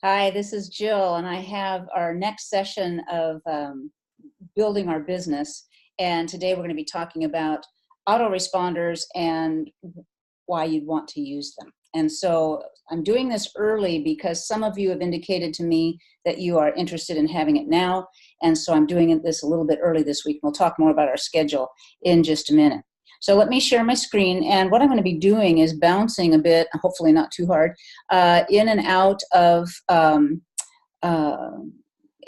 Hi, this is Jill, and I have our next session of building our business. And today we're going to be talking about autoresponders and why you'd want to use them. And so I'm doing this early because some of you have indicated to me that you are interested in having it now. And so I'm doing this a little bit early this week. We'll talk more about our schedule in just a minute. So let me share my screen, and what I'm going to be doing is bouncing a bit, hopefully not too hard, in and out of Aweber,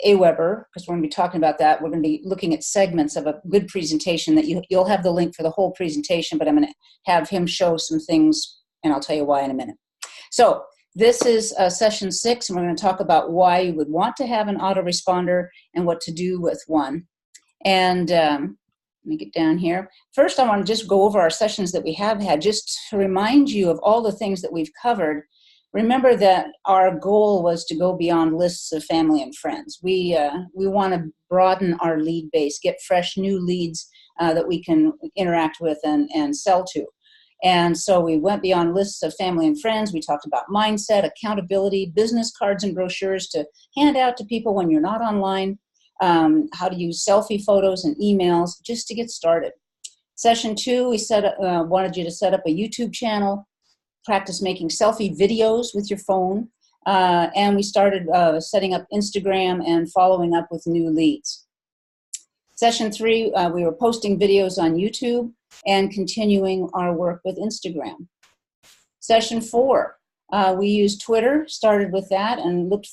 because we're going to be talking about that. We're going to be looking at segments of a good presentation that you'll have the link for the whole presentation, but I'm going to have him show some things, and I'll tell you why in a minute. So this is session 6, and we're going to talk about why you would want to have an autoresponder and what to do with one. And let me get down here. First, I want to just go over our sessions that we have had, just to remind you of all the things that we've covered. Remember that our goal was to go beyond lists of family and friends. We want to broaden our lead base, get fresh new leads that we can interact with and sell to. And so we went beyond lists of family and friends. We talked about mindset, accountability, business cards and brochures to hand out to people when you're not online, how to use selfie photos and emails just to get started. Session 2, we wanted you to set up a YouTube channel, practice making selfie videos with your phone, and we started setting up Instagram and following up with new leads. Session 3, we were posting videos on YouTube and continuing our work with Instagram. Session 4, we used Twitter, started with that, and looked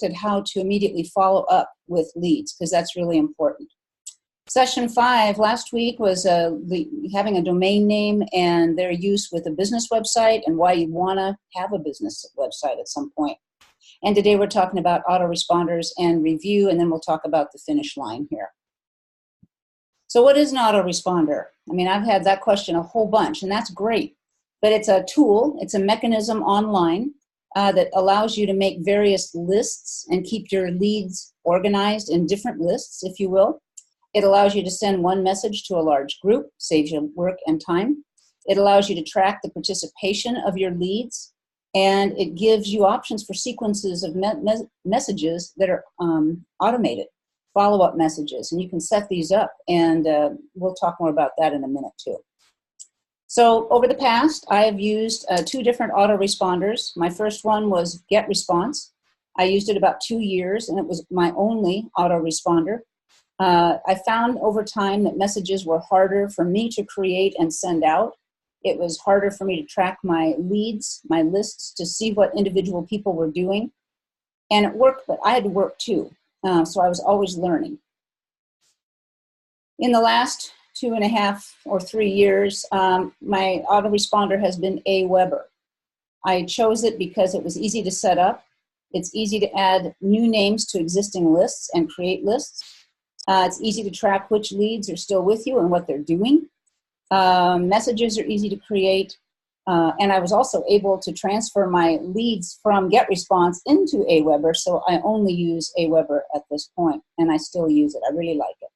at how to immediately follow up with leads, because that's really important. Session 5 last week was having a domain name and their use with a business website and why you'd want to have a business website at some point. And today we're talking about autoresponders and review, and then we'll talk about the finish line here. So what is an autoresponder? I mean, I've had that question a whole bunch, and that's great. But it's a tool, it's a mechanism online that allows you to make various lists and keep your leads organized in different lists, if you will. It allows you to send one message to a large group, saves you work and time. It allows you to track the participation of your leads, and it gives you options for sequences of messages that are automated, follow-up messages, and you can set these up, and we'll talk more about that in a minute too. So over the past, I have used 2 different autoresponders. My first one was GetResponse. I used it about 2 years, and it was my only autoresponder. I found over time that messages were harder for me to create and send out. It was harder for me to track my leads, my lists, to see what individual people were doing. And it worked, but I had to work too. So I was always learning. In the last 2.5 or 3 years, my autoresponder has been Aweber. I chose it because it was easy to set up. It's easy to add new names to existing lists and create lists. It's easy to track which leads are still with you and what they're doing. Messages are easy to create. And I was also able to transfer my leads from GetResponse into Aweber, so I only use Aweber at this point, and I still use it. I really like it.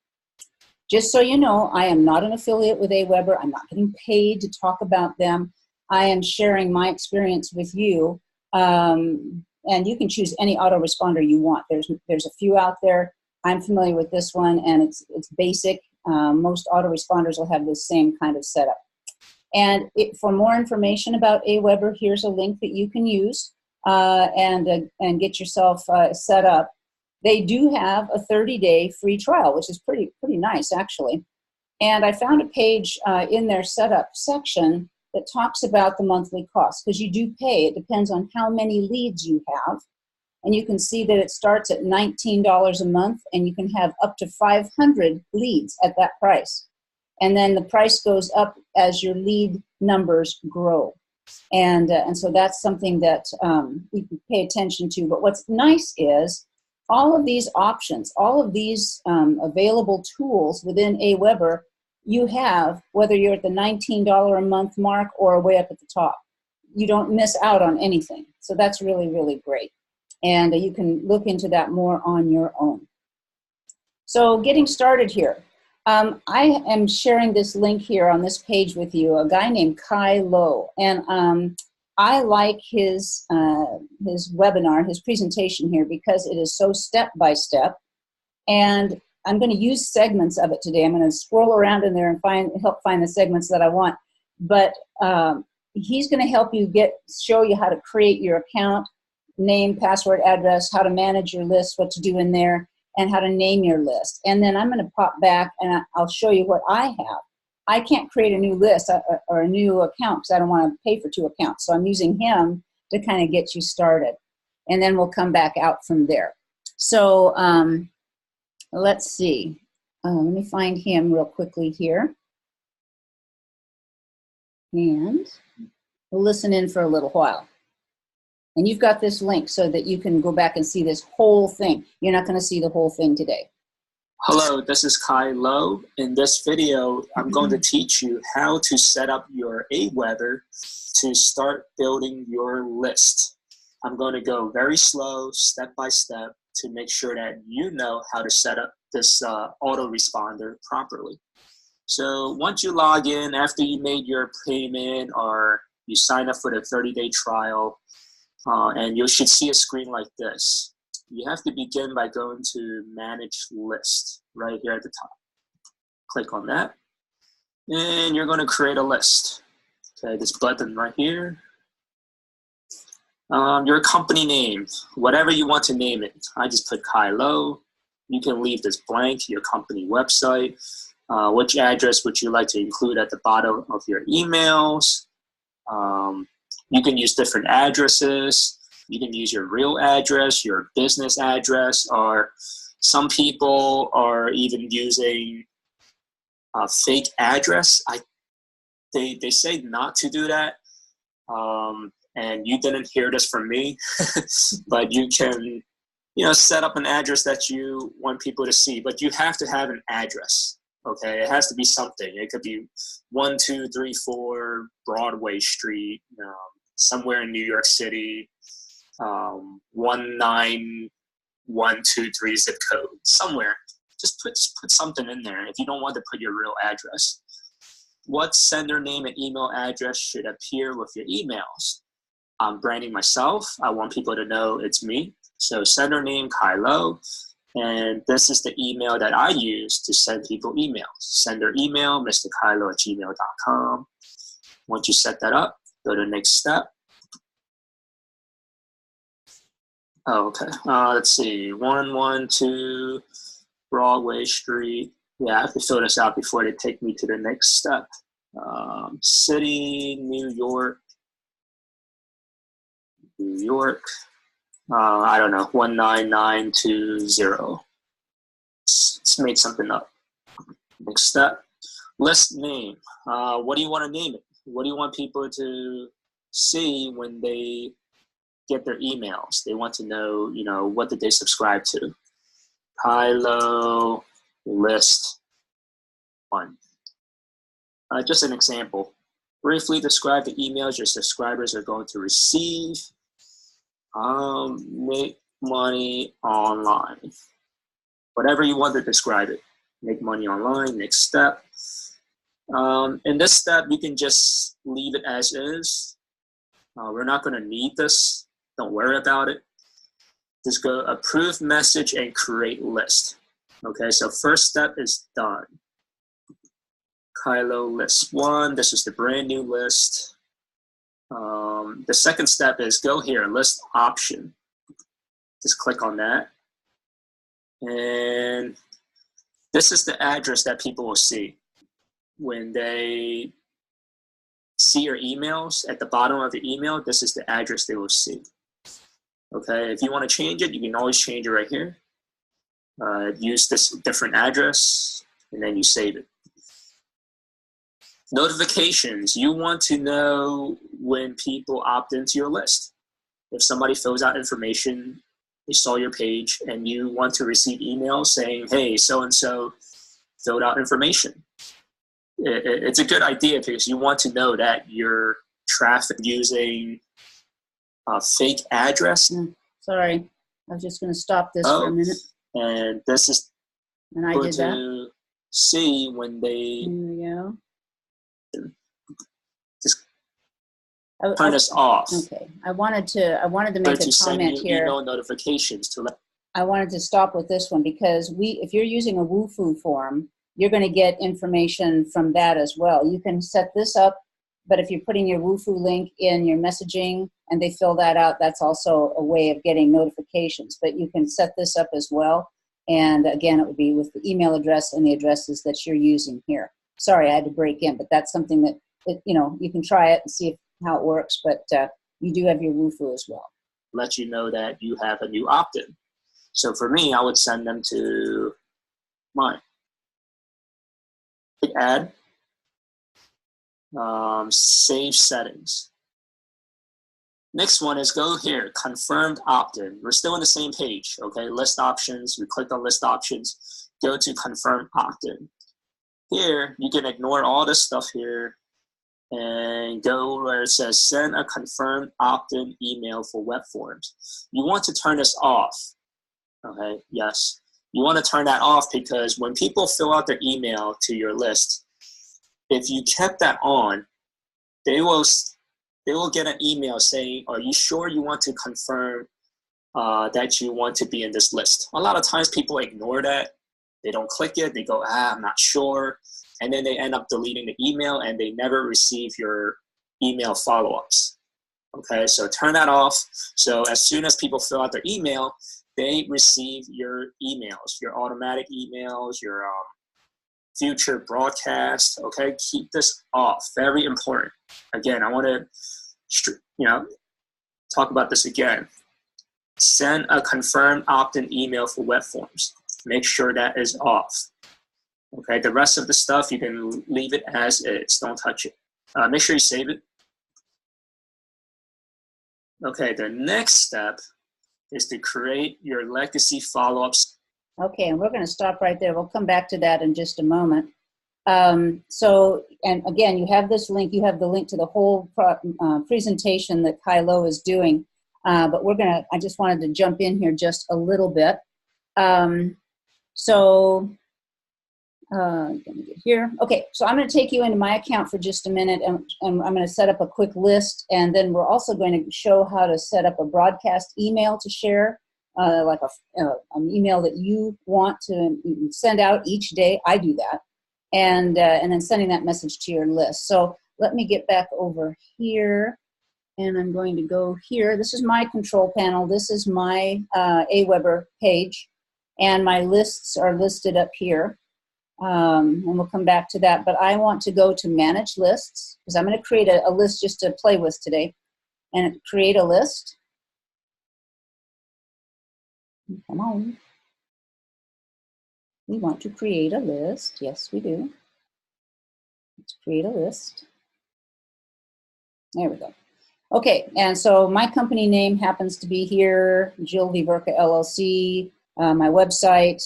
Just so you know, I am not an affiliate with Aweber. I'm not getting paid to talk about them. I am sharing my experience with you, and you can choose any autoresponder you want. There's a few out there. I'm familiar with this one, and it's basic. Most autoresponders will have the same kind of setup. And for more information about Aweber, here's a link that you can use and get yourself set up. They do have a 30-day free trial, which is pretty nice, actually. And I found a page in their setup section that talks about the monthly cost, because you do pay. It depends on how many leads you have. And you can see that it starts at $19 a month, and you can have up to 500 leads at that price. And then the price goes up as your lead numbers grow. And so that's something that you can pay attention to. But what's nice is all of these options, all of these available tools within Aweber, you have, whether you're at the $19 a month mark or way up at the top. You don't miss out on anything. So that's really, really great. And you can look into that more on your own. So getting started here. I am sharing this link here on this page with you, a guy named Kai Lo. And I like his webinar, his presentation here, because it is so step by step. And I'm going to use segments of it today. I'm going to scroll around in there and help find the segments that I want. But he's going to help you show you how to create your account, name, password, address, how to manage your list, what to do in there, and how to name your list. And then I'm going to pop back and I'll show you what I have. I can't create a new list or a new account because I don't want to pay for 2 accounts. So I'm using him to kind of get you started. And then we'll come back out from there. So let's see. Let me find him real quickly here. And we'll listen in for a little while. And you've got this link so that you can go back and see this whole thing. You're not going to see the whole thing today. Hello, this is Kai Lo. In this video, I'm going to teach you how to set up your Aweber to start building your list. I'm going to go very slow, step by step, to make sure that you know how to set up this autoresponder properly. So once you log in, after you made your payment or you sign up for the 30-day trial, and you should see a screen like this. You have to begin by going to Manage List right here at the top. Click on that, and you're going to create a list. Okay, this button right here. Your company name, whatever you want to name it. I just put Kai Lo. You can leave this blank, your company website. Which address would you like to include at the bottom of your emails? You can use different addresses. You can use your real address, your business address, or some people are even using a fake address. They say not to do that. And you didn't hear this from me, but you can, set up an address that you want people to see, but you have to have an address. Okay, it has to be something. It could be 1234 Broadway Street, somewhere in New York City, 19123 zip code, somewhere. Just put something in there if you don't want to put your real address. What sender name and email address should appear with your emails? I'm branding myself. I want people to know it's me. So sender name, Kai Lo. And this is the email that I use to send people emails. Sender email, mrkailo@gmail.com. Once you set that up, go to the next step. Oh, okay. Let's see. 112 Broadway Street. Yeah, I have to fill this out before they take me to the next step. City, New York. New York. I don't know, 19920. Let's make something up. Next step, list name. What do you want to name it? What do you want people to see when they get their emails? They want to know, what did they subscribe to? Kai Lo list 1. Just an example. Briefly describe the emails your subscribers are going to receive. Make money online. Whatever you want to describe it. Make money online, next step. In this step, you can just leave it as is. We're not going to need this. Don't worry about it. Just go approve message and create list. Okay, so first step is done. Kai Lo list 1. This is the brand new list. The second step is go here, list option. Just click on that. And this is the address that people will see when they see your emails. At the bottom of the email, this is the address they will see. Okay, if you want to change it, you can always change it right here. Use this different address, and then you save it. Notifications. You want to know when people opt into your list. If somebody fills out information, they saw your page, and you want to receive emails saying, hey, so-and-so filled out information. It's a good idea because you want to know that your traffic using a fake address. Sorry, I was just going to stop this for a minute. And this is and I did that. To see when they... There we go. turn this off. Okay, I wanted to make a send comment you here. email notifications to let. I wanted to stop with this one because if you're using a Wufoo form, you're going to get information from that as well. You can set this up, but if you're putting your Wufoo link in your messaging and they fill that out, that's also a way of getting notifications. But you can set this up as well. And again, it would be with the email address and the addresses that you're using here. Sorry, I had to break in, but that's something that, you can try it and see how it works, but you do have your Wufoo as well. Let you know that you have a new opt-in. So for me, I would send them to mine. Hit add, save settings. Next one is go here, confirmed opt-in. We're still on the same page, okay? List options, we clicked on list options, go to confirm opt-in. Here, you can ignore all this stuff here and go where it says send a confirmed opt-in email for web forms. You want to turn this off, okay? Yes. You want to turn that off because when people fill out their email to your list, if you kept that on, they will get an email saying, are you sure you want to confirm that you want to be in this list? A lot of times people ignore that. They don't click it. They go, I'm not sure. And then they end up deleting the email and they never receive your email follow-ups. Okay, so turn that off. So as soon as people fill out their email, they receive your emails, your automatic emails, your future broadcasts. Okay, keep this off. Very important. Again, I want to, talk about this again. Send a confirmed opt-in email for web forms. Make sure that is off. Okay, the rest of the stuff you can leave it as is. Don't touch it. Make sure you save it. Okay, the next step is to create your legacy follow-ups. Okay, and we're going to stop right there. We'll come back to that in just a moment. And again, you have this link. You have the link to the whole presentation that Kai Lo is doing. But I just wanted to jump in here just a little bit. Let me get here. Okay, so I'm going to take you into my account for just a minute, and I'm going to set up a quick list, and then we're also going to show how to set up a broadcast email to share, like an email that you want to send out each day. I do that, and then sending that message to your list. So let me get back over here, and I'm going to go here. This is my control panel. This is my Aweber page, and my lists are listed up here. And we'll come back to that, but I want to go to manage lists because I'm going to create a list just to play with today, and create a list. Come on. We want to create a list. Yes, we do. Let's create a list. There we go. Okay, and so my company name happens to be here, Jill Veverka LLC. My website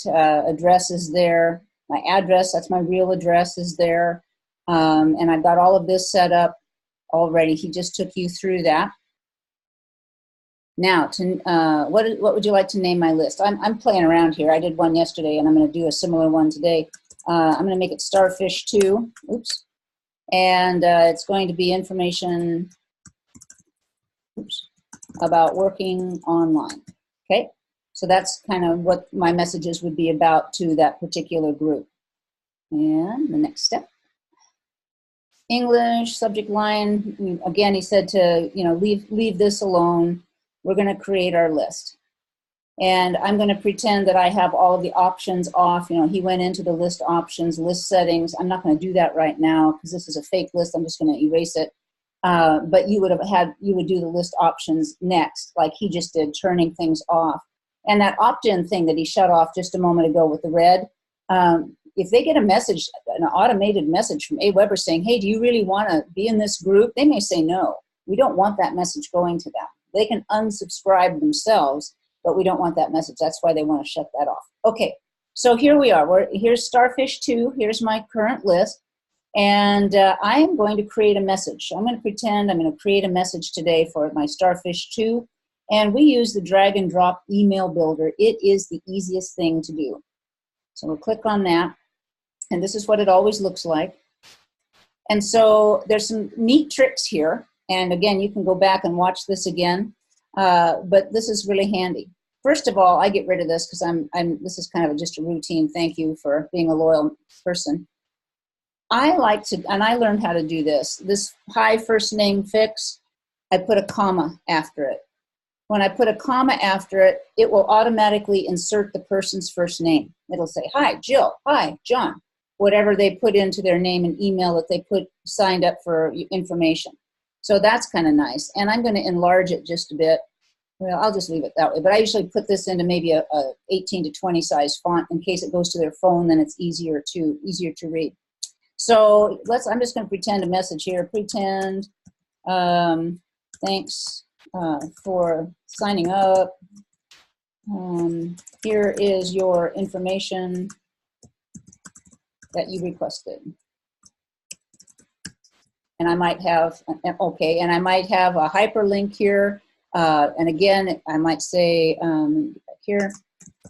address is there. My address, that's my real address, is there. And I've got all of this set up already. He just took you through that. Now, what would you like to name my list? I'm playing around here. I did one yesterday, and I'm going to do a similar one today. I'm going to make it Starfish 2. Oops. And it's going to be information about working online. Okay? So that's kind of what my messages would be about to that particular group. And the next step. English, subject line. Again, he said to, leave this alone. We're going to create our list. And I'm going to pretend that I have all of the options off. He went into the list options, list settings. I'm not going to do that right now because this is a fake list. I'm just going to erase it. But you would do the list options next, like he just did, turning things off. And that opt-in thing that he shut off just a moment ago with the red, if they get a message, an automated message from Aweber saying, hey, do you really want to be in this group? They may say no. We don't want that message going to them. They can unsubscribe themselves, but we don't want that message. That's why they want to shut that off. Okay, so here we are. Here's Starfish 2. Here's my current list. And I am going to create a message. I'm going to pretend I'm going to create a message today for my Starfish 2. And we use the drag and drop email builder. It is the easiest thing to do. So we'll click on that. And this is what it always looks like. And so there's some neat tricks here. And again, you can go back and watch this again, but this is really handy. First of all, I get rid of this because this is kind of just a routine. Thank you for being a loyal person. I like to, and I learned how to do this. This hi first name fix, I put a comma after it. When I put a comma after it, it will automatically insert the person's first name. It'll say, hi, Jill, hi, John, whatever they put into their name and email that they signed up for information. So that's kind of nice. And I'm going to enlarge it just a bit. Well, I'll just leave it that way. But I usually put this into maybe a 18 to 20 size font in case it goes to their phone, then it's easier to read. So I'm just going to pretend a message here. Pretend, thanks for signing up. Here is your information that you requested. And I might have, okay, and I might have a hyperlink here. And again, I might say here,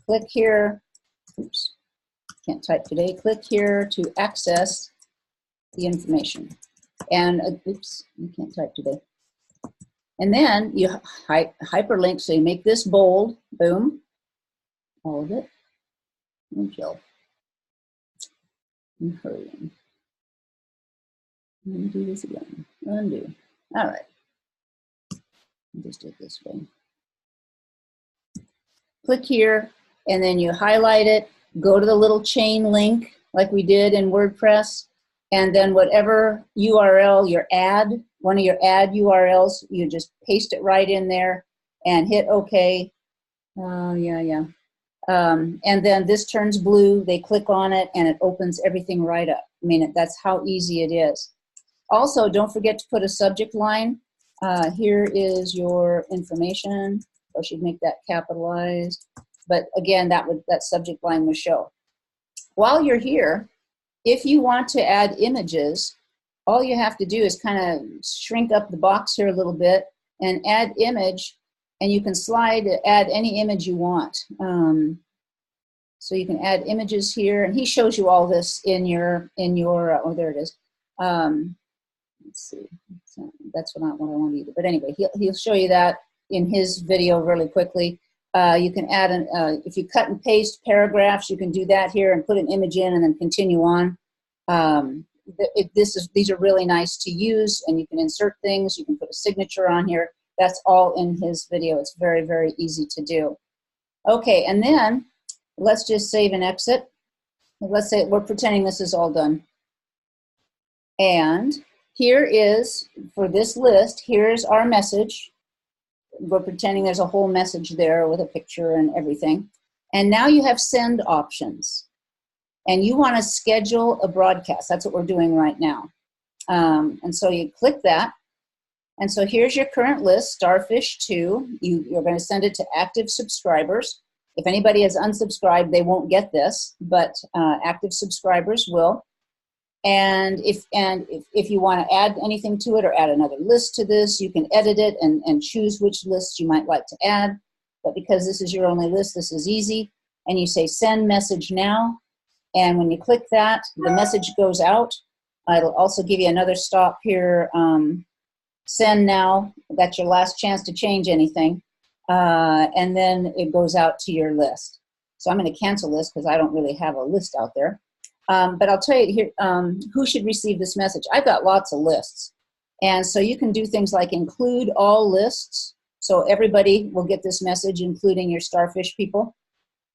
click here. Oops, can't type today. Click here to access the information. And oops, you can't type today. And then you hyperlink, so you make this bold. Boom, all of it. And Jill. I'm hurrying. Let me do this again. Undo. All right. I'll just do it this way. Click here, and then you highlight it. Go to the little chain link like we did in WordPress, and then whatever URL your ad, one of your ad URLs, you just paste it right in there and hit OK. And then this turns blue. They click on it, and it opens everything right up. I mean, that's how easy it is. Also, don't forget to put a subject line. Here is your information. I should make that capitalized. But again, that subject line would show. While you're here, if you want to add images, all you have to do is kind of shrink up the box here a little bit and add image, and you can slide to add any image you want. So you can add images here, and he shows you all this in your oh, there it is. Let's see, that's what I want either. But anyway, he'll show you that in his video really quickly. You can add if you cut and paste paragraphs, you can do that here and put an image in and then continue on. These are really nice to use, and you can insert things. You can put a signature on here. That's all in his video. It's very, very easy to do. Okay, and then let's just save and exit. Let's say we're pretending this is all done. And here is, for this list, here's our message. We're pretending there's a whole message there with a picture and everything. And now you have send options. And you want to schedule a broadcast. That's what we're doing right now. And so you click that. And so here's your current list, Starfish 2. You're going to send it to active subscribers. If anybody has unsubscribed, they won't get this, but active subscribers will. And if you want to add anything to it or add another list to this, you can edit it and choose which lists you might like to add. But because this is your only list, this is easy. And you say send message now. And when you click that, the message goes out. It'll also give you another stop here. Send now. That's your last chance to change anything. And then it goes out to your list. So I'm going to cancel this because I don't really have a list out there. But I'll tell you here, who should receive this message. I've got lots of lists. And so you can do things like include all lists. So everybody will get this message, including your Starfish people.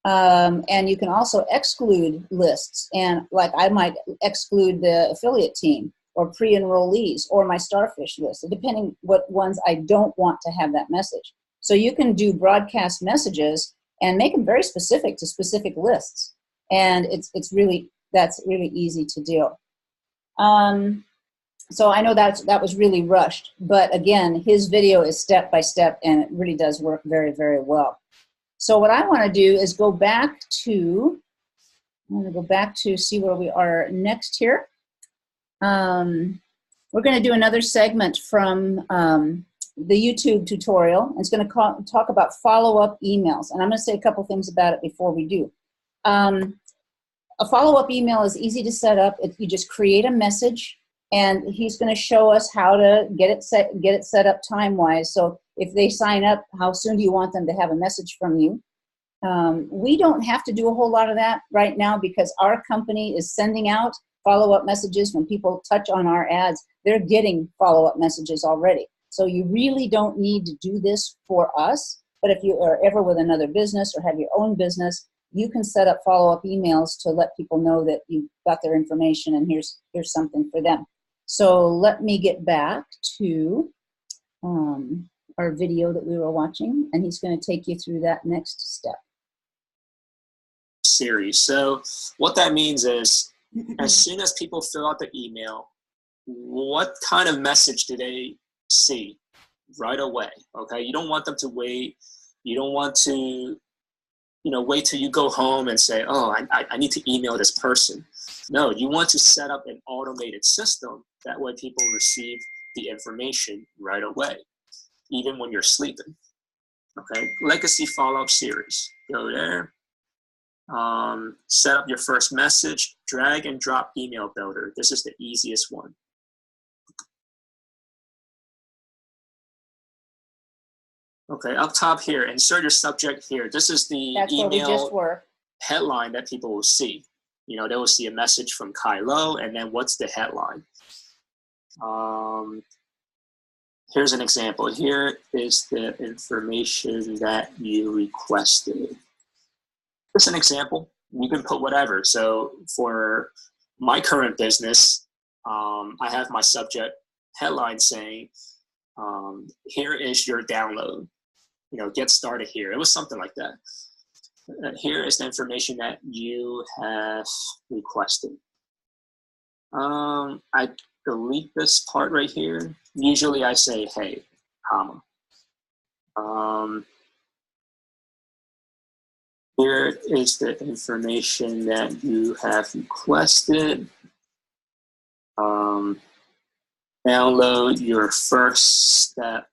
And you can also exclude lists. And like I might exclude the affiliate team or pre-enrollees or my Starfish list, depending what ones I don't want to have that message. So you can do broadcast messages and make them very specific to specific lists. And that's really easy to do. So I know that was really rushed, but again, his video is step by step, and it really does work very, very well. So what I want to do is go back to, see where we are next here. We're going to do another segment from the YouTube tutorial. It's going to talk about follow-up emails, and I'm going to say a couple things about it before we do. A follow-up email is easy to set up. You just create a message, and he's going to show us how to get it set up time-wise. So if they sign up, how soon do you want them to have a message from you? We don't have to do a whole lot of that right now because our company is sending out follow-up messages. When people touch on our ads, they're getting follow-up messages already. So you really don't need to do this for us. But if you are ever with another business or have your own business, you can set up follow-up emails to let people know that you got their information and here's something for them. So let me get back to our video that we were watching, and he's going to take you through that next step. Series. So what that means is as soon as people fill out the email, what kind of message do they see right away? Okay, you don't want them to wait. You don't want to, wait till you go home and say, oh, I need to email this person. No, you want to set up an automated system. That way people receive the information right away, even when you're sleeping. Okay, legacy follow-up series. Go there. Set up your first message, drag and drop email builder. This is the easiest one. Okay, up top here, insert your subject here. This is the email headline that people will see. They will see a message from Kai Lo, and then what's the headline? Here's an example. Here is the information that you requested. Just an example. You can put whatever. So for my current business, I have my subject headline saying, here is your download. Get started here. It was something like that. Here is the information that you have requested. I delete this part right here. Usually I say, hey, comma. Here is the information that you have requested. Download your first step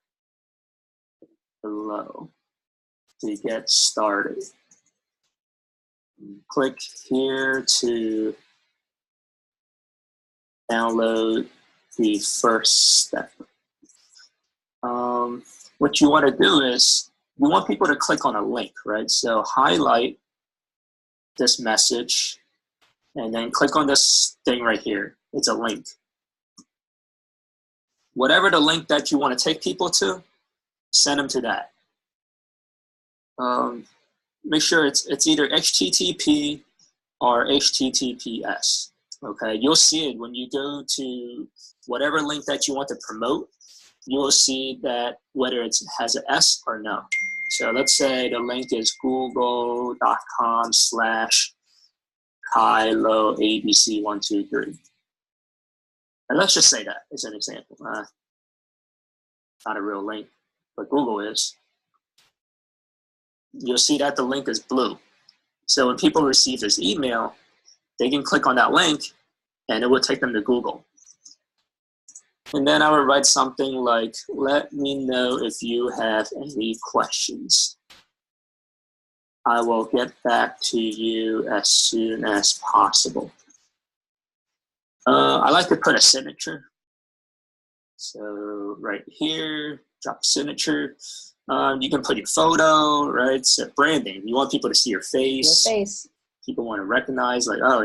below to get started. Click here to download the first step. What you want to do is you want people to click on a link, right? So highlight this message and then click on this thing right here. It's a link. Whatever the link that you want to take people to, send them to that. Make sure it's either HTTP or HTTPS. Okay, you'll see it when you go to whatever link that you want to promote. You will see that whether it has an S or no. So let's say the link is google.com/KaiLoABC123. And let's just say that as an example. Not a real link, but Google is. You'll see that the link is blue. So when people receive this email, they can click on that link and it will take them to Google. And then I would write something like, let me know if you have any questions. I will get back to you as soon as possible. I like to put a signature. So right here, drop a signature. You can put your photo, right? So branding. You want people to see your face. Your face. People want to recognize, like, oh,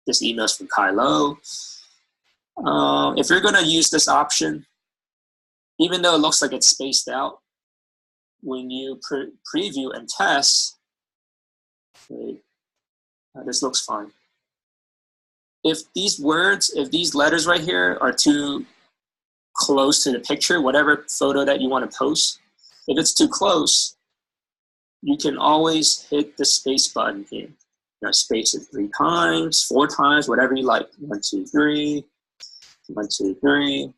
this email's from Kai Lo. If you're going to use this option, even though it looks like it's spaced out, when you preview and test, okay, this looks fine. If these letters right here are too close to the picture, whatever photo that you want to post, if it's too close, you can always hit the space button here. Space it 3 times, 4 times, whatever you like. 1, 2, 3. 1, 2, 3.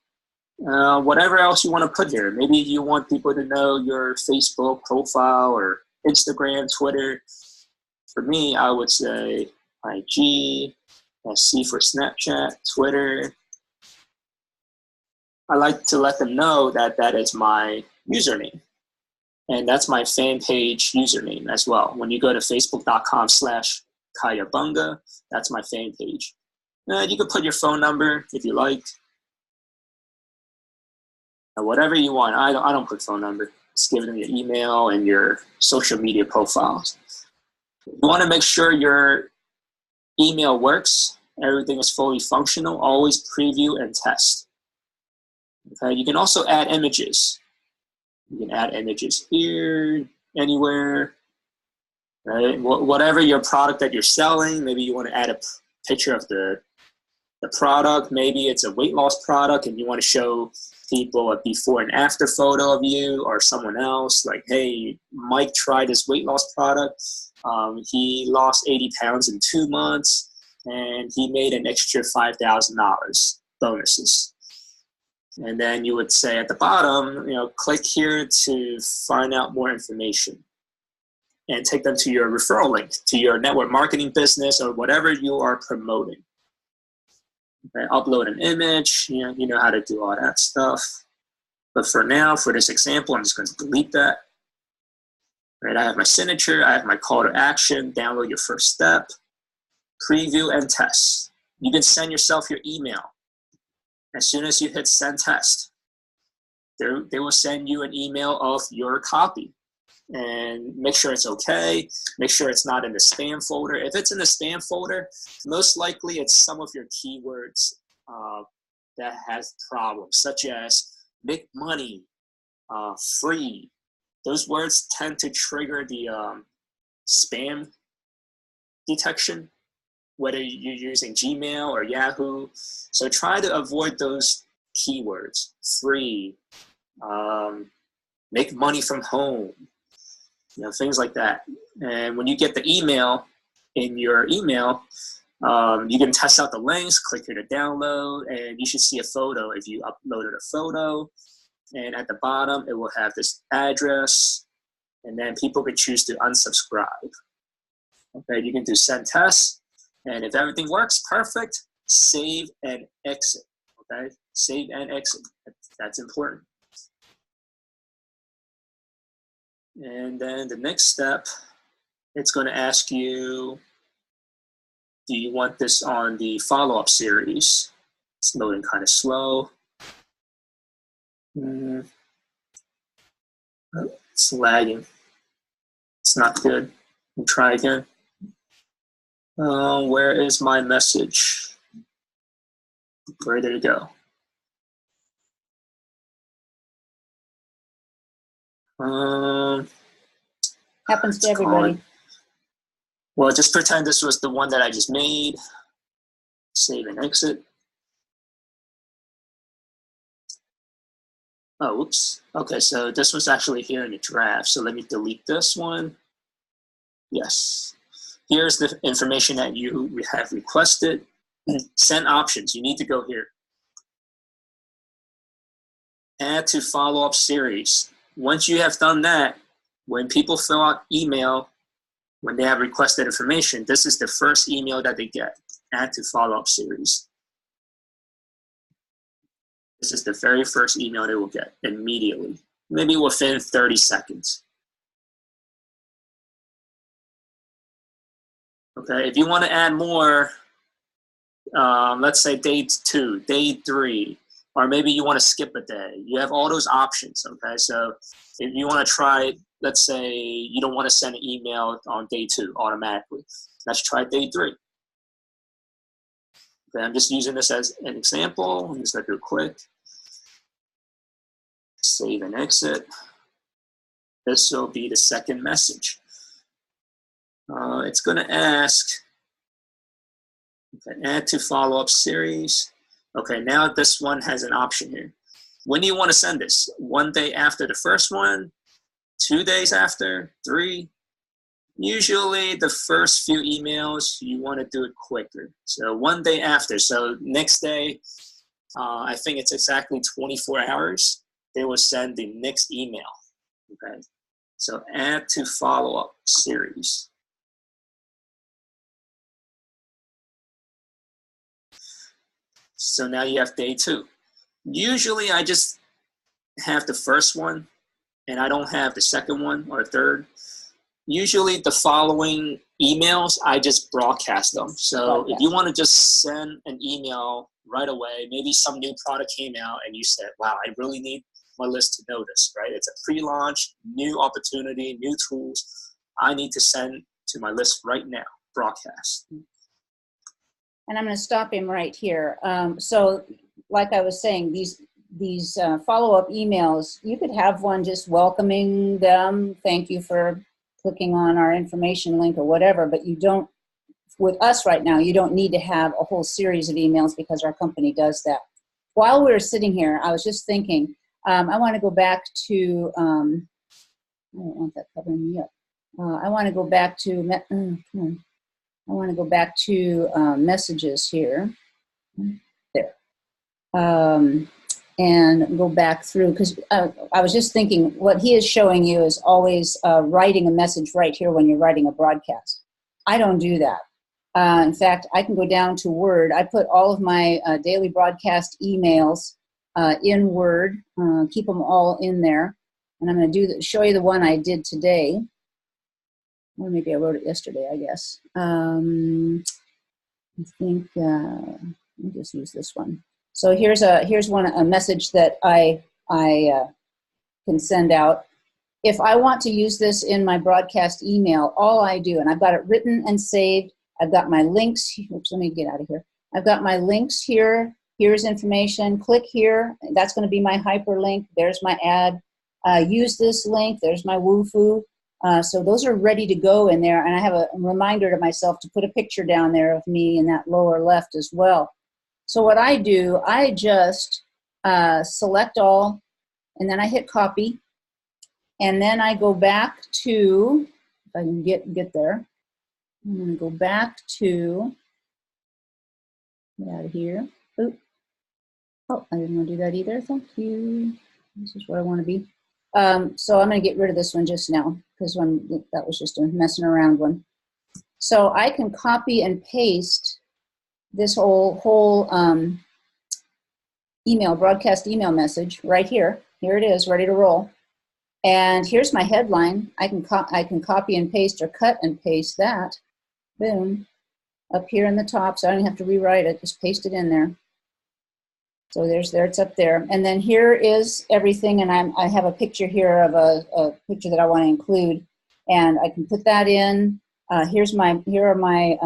Whatever else you want to put here. Maybe you want people to know your Facebook profile or Instagram, Twitter. For me, I would say IG, SC for Snapchat, Twitter. I like to let them know that that is my username. And that's my fan page username as well. When you go to facebook.com/Kayabunga, that's my fan page. You can put your phone number if you like. Whatever you want. I don't put phone number. Just give them your email and your social media profiles. You want to make sure your email works. Everything is fully functional. Always preview and test. Okay. You can also add images. You can add images here, anywhere. Right? Whatever your product that you're selling, maybe you want to add a picture of the product. Maybe it's a weight loss product and you want to show people a before and after photo of you or someone else. Like, hey, Mike tried this weight loss product. He lost 80 pounds in 2 months and he made an extra $5,000 bonuses. And then you would say at the bottom, click here to find out more information. And take them to your referral link, to your network marketing business or whatever you are promoting. Okay, upload an image, you know how to do all that stuff. But for now, for this example, I'm just going to delete that. Right, I have my signature, I have my call to action, download your first step, preview and test. You can send yourself your email. As soon as you hit send test, they will send you an email of your copy. And make sure it's okay. Make sure it's not in the spam folder. If it's in the spam folder, most likely it's some of your keywords that has problems, such as make money, free. Those words tend to trigger the spam detection, whether you're using Gmail or Yahoo. So try to avoid those keywords, free, make money from home. Things like that. And when you get the email in your email, you can test out the links, click here to download, and you should see a photo if you uploaded a photo. And at the bottom, it will have this address, and then people can choose to unsubscribe. Okay, you can do send test, and if everything works perfect, save and exit. Okay, save and exit. That's important. And then the next step, it's going to ask you, do you want this on the follow-up series? It's loading kind of slow. It's lagging. It's not good. We'll try again. Where is my message? Where did it go? Happens to everybody. Well, just pretend this was the one that I just made. Save and exit. Oh, oops. Okay, so this was actually here in the draft. So let me delete this one. Yes. Here's the information that you have requested. Send options. You need to go here. Add to follow-up series. Once you have done that, when people fill out email, when they have requested information, this is the first email that they get. Add to follow-up series. This is the very first email they will get immediately, maybe within 30 seconds. Okay, if you want to add more, let's say day 2, day 3, or maybe you want to skip a day. You have all those options, okay? So if you want to try, let's say you don't want to send an email on day 2 automatically. Let's try day 3. Okay, I'm just using this as an example. I'm just going to do a quick. Save and exit. This will be the second message. It's going to ask, okay, add to follow-up series. Okay, now this one has an option here. When do you want to send this? 1 day after the first one? 2 days after? 3? Usually the first few emails, you want to do it quicker. So 1 day after. So next day, I think it's exactly 24 hours, they will send the next email. Okay, so add to follow-up series. So now you have day 2. Usually I just have the first one and I don't have the second one or third. usually the following emails, I just broadcast them. So if you want to just send an email right away, maybe some new product came out and you said, wow, I really need my list to know this, right? It's a pre-launch, new opportunity, new tools. I need to send to my list right now, broadcast. And I'm going to stop him right here. So like I was saying, these follow-up emails, you could have one just welcoming them, thank you for clicking on our information link or whatever, but you don't, with us right now, you don't need to have a whole series of emails because our company does that. While we were sitting here, I was just thinking, I want to go back to, I don't want that covering me up. I want to go back to, messages here. There. And go back through, because I was just thinking what he is showing you is always writing a message right here when you're writing a broadcast. I don't do that. In fact, I can go down to Word. I put all of my daily broadcast emails in Word, keep them all in there. And I'm going to show you the one I did today. Or maybe I wrote it yesterday, I guess. I think I'll just use this one. So here's a message that I can send out. If I want to use this in my broadcast email, all I do, and I've got it written and saved. I've got my links. Oops, let me get out of here. I've got my links here. Here's information. Click here. That's going to be my hyperlink. There's my ad. Use this link. There's my woofu. So those are ready to go in there. And I have a reminder to myself to put a picture down there of me in that lower left as well. So what I do, I just select all, and then I hit copy. And then I go back to, if I can get there, I'm going to go back to, get out of here. Oop. Oh, I didn't want to do that either. Thank you. This is where I want to be. So I'm going to get rid of this one just now because that was just a messing around one. So I can copy and paste this whole broadcast email message right here. Here it is, ready to roll. And here's my headline. I can copy and paste or cut and paste that. Boom. Up here in the top, so I don't have to rewrite it. Just paste it in there. So it's up there. And then here is everything, and I have a picture here of a picture that I want to include, and I can put that in. Here are my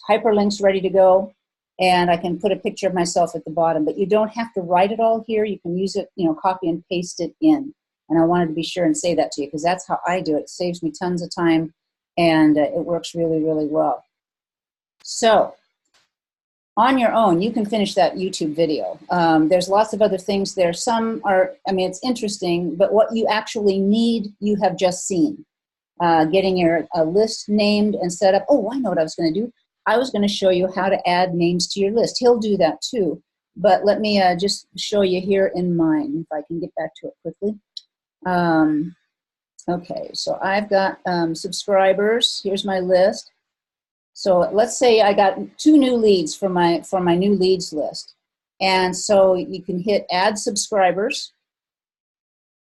hyperlinks ready to go, and I can put a picture of myself at the bottom. But you don't have to write it all here. You can use it, copy and paste it in. And I wanted to be sure and say that to you because that's how I do it. It saves me tons of time, and it works really, really well. So on your own, you can finish that YouTube video. There's lots of other things there. Some are, it's interesting, but what you actually need, you have just seen. Getting your list named and set up. Oh, I know what I was going to do. I was going to show you how to add names to your list. He'll do that too. But let me just show you here in mine, if I can get back to it quickly. Okay, so I've got subscribers. Here's my list. So let's say I got 2 new leads for my new leads list. And so you can hit add subscribers.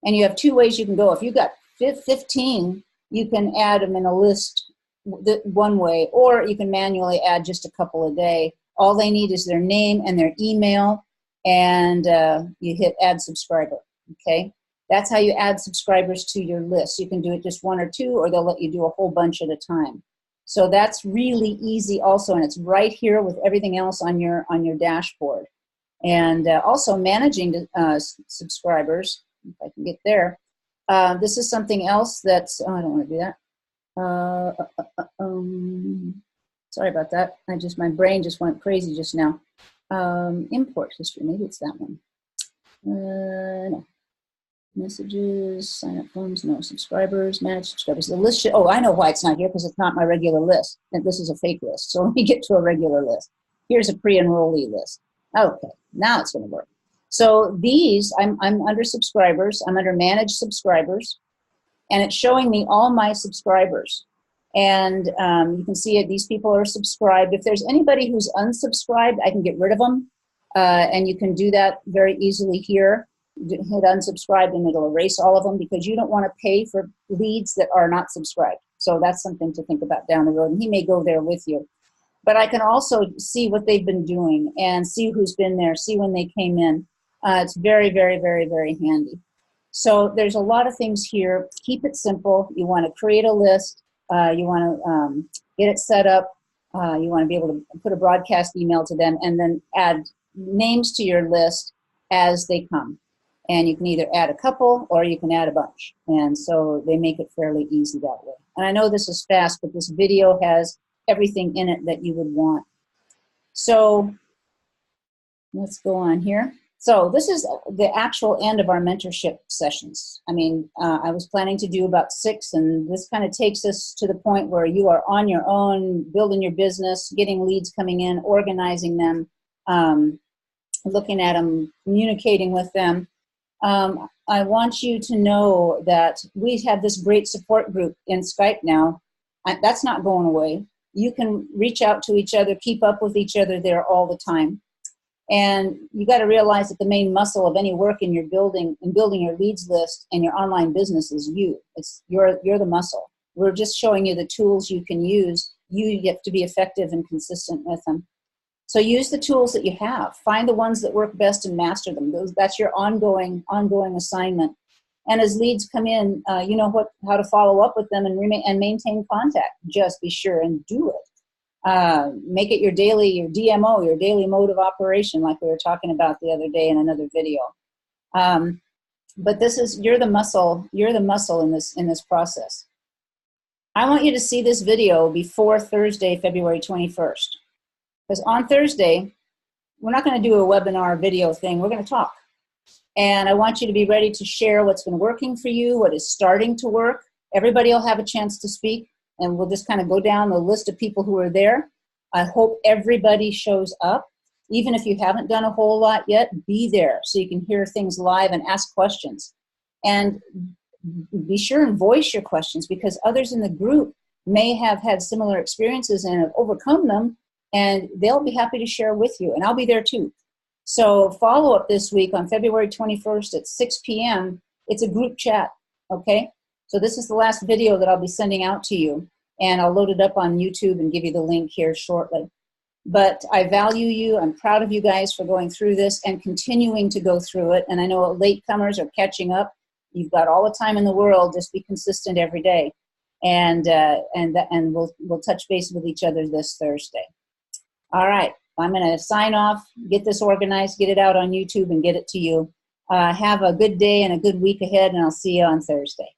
And you have 2 ways you can go. If you've got 15, you can add them in a list one way, or you can manually add just a couple a day. All they need is their name and their email, and you hit add subscriber, okay? That's how you add subscribers to your list. You can do it just 1 or 2, or they'll let you do a whole bunch at a time. So that's really easy also, and it's right here with everything else on your dashboard. And also managing subscribers, if I can get there. This is something else that's, I don't want to do that. Sorry about that. My brain just went crazy just now. Import history, maybe it's that one. No. Messages, sign up forms, no. Subscribers, manage subscribers. The list oh, I know why it's not here, because it's not my regular list. And this is a fake list. So let me get to a regular list. Here's a pre-enrollee list. Okay, now it's going to work. So these, I'm under subscribers. I'm under manage subscribers. And it's showing me all my subscribers. And you can see it. These people are subscribed. If there's anybody who's unsubscribed, I can get rid of them. And you can do that very easily here. hit unsubscribe, and it'll erase all of them, because you don't want to pay for leads that are not subscribed. So that's something to think about down the road, and he may go there with you. But I can also see what they've been doing and see who's been there, see when they came in. It's very, very, very, very handy. So there's a lot of things here. Keep it simple. You want to create a list. You want to get it set up. You want to be able to put a broadcast email to them, and then add names to your list as they come. And you can either add a couple or you can add a bunch. And so they make it fairly easy that way. And I know this is fast, but this video has everything in it that you would want. So let's go on here. So this is the actual end of our mentorship sessions. I mean, I was planning to do about 6, and this kind of takes us to the point where you are on your own, building your business, getting leads coming in, organizing them, looking at them, communicating with them. I want you to know that we have this great support group in Skype now. That's not going away. You can reach out to each other, keep up with each other there all the time. And you got to realize that the main muscle of any work in your building your leads list and your online business is you. You're the muscle. We're just showing you the tools you can use. You have to be effective and consistent with them. So use the tools that you have. Find the ones that work best and master them. That's your ongoing assignment. And as leads come in, you know how to follow up with them and maintain contact. Just be sure and do it. Make it your DMO, your daily mode of operation, like we were talking about the other day in another video. But you're the muscle. You're the muscle in this process. I want you to see this video before Thursday, February 21st. Because on Thursday, we're not going to do a webinar video thing. We're going to talk. And I want you to be ready to share what's been working for you, what is starting to work. Everybody will have a chance to speak, and we'll just kind of go down the list of people who are there. I hope everybody shows up. Even if you haven't done a whole lot yet, be there so you can hear things live and ask questions. And be sure and voice your questions, because others in the group may have had similar experiences and have overcome them, and they'll be happy to share with you, and I'll be there too. So follow up this week on February 21st at 6 p.m. It's a group chat, okay? So this is the last video that I'll be sending out to you, and I'll load it up on YouTube and give you the link here shortly. But I value you. I'm proud of you guys for going through this and continuing to go through it. And I know latecomers are catching up. You've got all the time in the world. Just be consistent every day, and we'll touch base with each other this Thursday. All right, I'm going to sign off, get this organized, get it out on YouTube, and get it to you. Have a good day and a good week ahead, and I'll see you on Thursday.